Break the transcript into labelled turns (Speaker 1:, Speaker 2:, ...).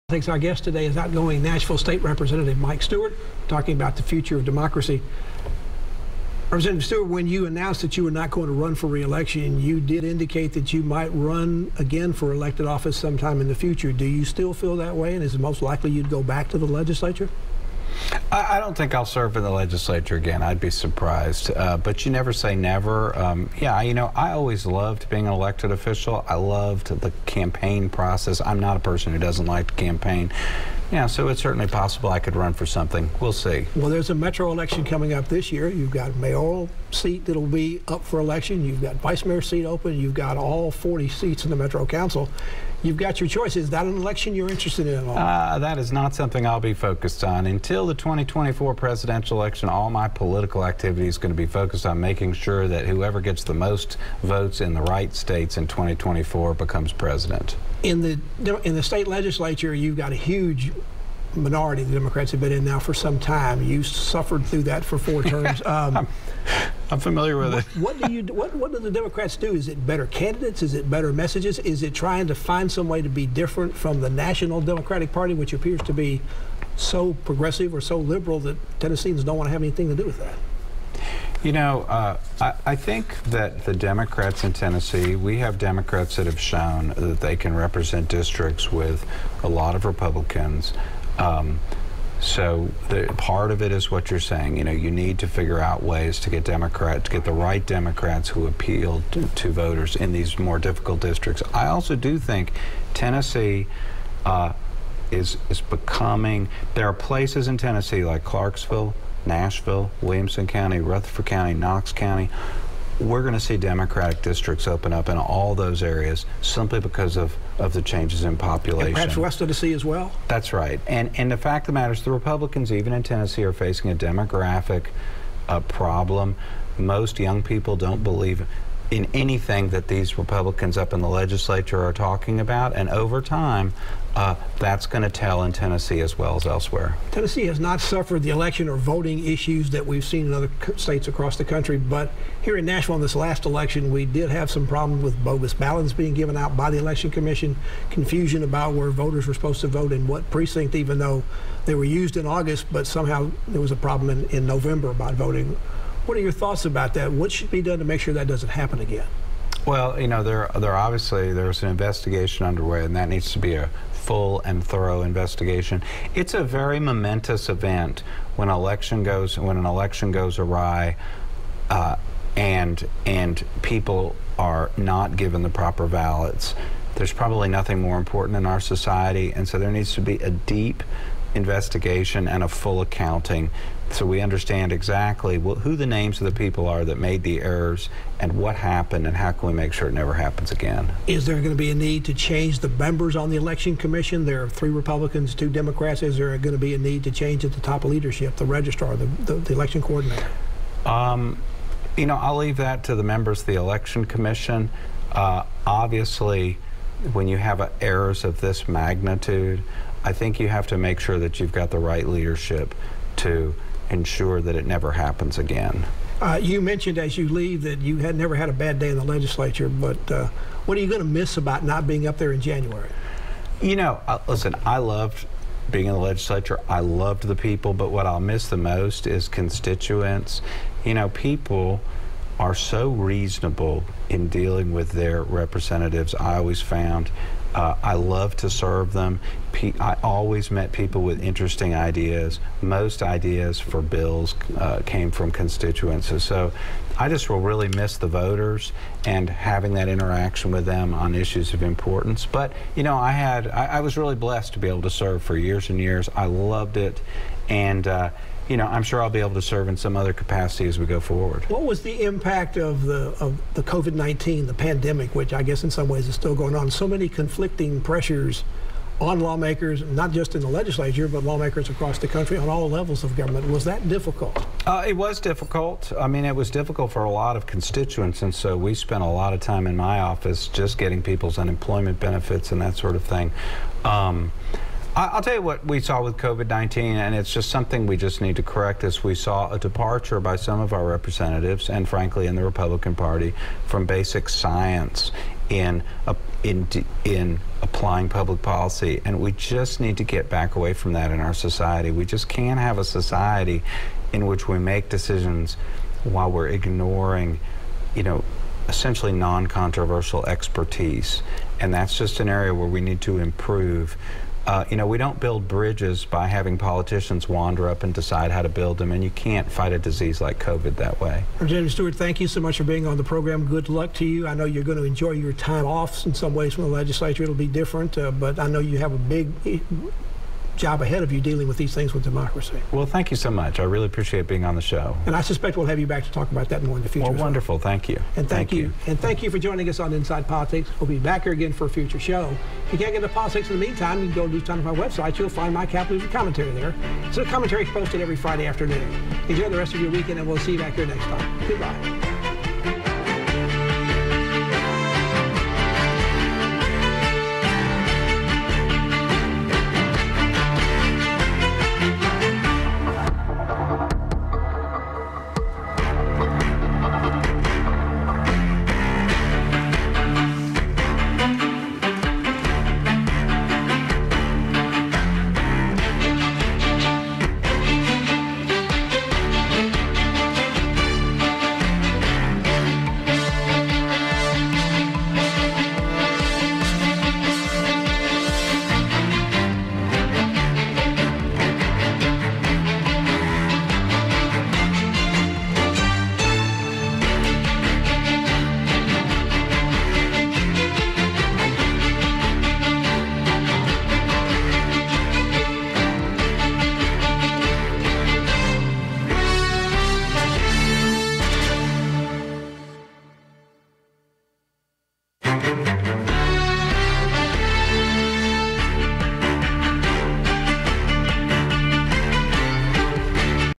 Speaker 1: Thanks. Our guest today is outgoing Nashville State Representative Mike Stewart, talking about the future of democracy. Representative Stewart, when you announced that you were not going to run for re-election, you did indicate that you might run again for elected office sometime in the future. Do you still feel that way, and is it most likely you'd go back to the legislature?
Speaker 2: I don't think I'll serve in the legislature again. I'd be surprised. But you never say never. Yeah, you know, I always loved being an elected official. I loved the campaign process. I'm not a person who doesn't like to campaign. Yeah, so it's certainly possible I could run for something. We'll see. Well,
Speaker 1: there's a metro election coming up this year. You've got a mayoral seat that'll be up for election. You've got vice mayor seat open. You've got all 40 seats in the metro council. You've got your choice. Is that an election you're interested in at all?
Speaker 2: That is not something I'll be focused on. Until the 2024 presidential election, all my political activity is going to be focused on making sure that whoever gets the most votes in the right states in 2024 becomes president.
Speaker 1: In the state legislature, you've got a huge minority the Democrats have been in now for some time. You suffered through that for 4 terms.
Speaker 2: I'm familiar with it.
Speaker 1: What do the Democrats do? Is it better candidates? Is it better messages? Is it trying to find some way to be different from the National Democratic Party, which appears to be so progressive or so liberal that Tennesseans don't want to have anything to do with that?
Speaker 2: You know, I think that the Democrats in Tennessee, we have Democrats that have shown that they can represent districts with a lot of Republicans. So part of it is what you're saying. You know, you need to figure out ways to get the right Democrats who appeal to voters in these more difficult districts. I also do think Tennessee is becoming. There are places in Tennessee like Clarksville, Nashville, Williamson County, Rutherford County, Knox County. We're going to see Democratic districts open up in all those areas simply because of the changes in population.
Speaker 1: And perhaps west of the sea as well?
Speaker 2: That's right. And the fact of the matter is the Republicans, even in Tennessee, are facing a demographic problem. Most young people don't believe in anything that these Republicans up in the legislature are talking about, and over time, that's going to tell in Tennessee as well as elsewhere.
Speaker 1: Tennessee has not suffered the election or voting issues that we've seen in other states across the country, but here in Nashville in this last election, we did have some problems with bogus ballots being given out by the Election Commission, confusion about where voters were supposed to vote in what precinct, even though they were used in August, but somehow there was a problem in November about voting. What are your thoughts about that? What should be done to make sure that doesn't happen again?
Speaker 2: Well, you know, there's an investigation underway, and that needs to be a full and thorough investigation. It's a very momentous event when an election goes awry, and people are not given the proper ballots. There's probably nothing more important in our society, and so there needs to be a deep investigation and a full accounting so we understand exactly who the names of the people are that made the errors and what happened and how can we make sure it never happens again.
Speaker 1: Is there going to be a need to change the members on the Election Commission? There are 3 Republicans, 2 Democrats. Is there going to be a need to change at the top of leadership, the registrar, the election coordinator?
Speaker 2: You know, I'll leave that to the members of the Election Commission. Obviously, when you have errors of this magnitude, I think you have to make sure that you've got the right leadership to ensure that it never happens again.
Speaker 1: You mentioned as you leave that you had never had a bad day in the legislature, but what are you going to miss about not being up there in January?
Speaker 2: You know, listen, I loved being in the legislature. I loved the people, but what I'll miss the most is constituents. You know, people are so reasonable in dealing with their representatives. I always found I love to serve them. I always met people with interesting ideas. Most ideas for bills came from constituents. So I just will really miss the voters and having that interaction with them on issues of importance. But, you know, I was really blessed to be able to serve for years and years. I loved it. And, you know, I'm sure I'll be able to serve in some other capacity as we go forward.
Speaker 1: What was the impact of the COVID-19, the pandemic, which I guess in some ways is still going on? So many conflicting pressures on lawmakers, not just in the legislature, but lawmakers across the country on all levels of government. Was that difficult?
Speaker 2: It was difficult. I mean, it was difficult for a lot of constituents, and so we spent a lot of time in my office just getting people's unemployment benefits and that sort of thing. I'll tell you what we saw with COVID-19, and it's just something we just need to correct, is we saw a departure by some of our representatives, and frankly in the Republican Party, from basic science in applying public policy, and we just need to get back away from that in our society. We just can't have a society in which we make decisions while we're ignoring, essentially non-controversial expertise, and that's just an area where we need to improve. We don't build bridges by having politicians wander up and decide how to build them, and you can't fight a disease like COVID that way.
Speaker 1: Representative Stewart, thank you so much for being on the program. Good luck to you. I know you're going to enjoy your time off in some ways from the legislature. It'll be different, but I know you have a big job ahead of you dealing with these things with democracy.
Speaker 2: Well, thank you so much. I really appreciate being on the show.
Speaker 1: And I suspect we'll have you back to talk about that more in the future.
Speaker 2: Well, wonderful. Thank you.
Speaker 1: And thank you. And thank you for joining us on Inside Politics. We'll be back here again for a future show. If you can't get into politics in the meantime, you can go to News on our website. You'll find my Capitalism commentary there. So the commentary is posted every Friday afternoon. Enjoy the rest of your weekend, and we'll see you back here next time. Goodbye.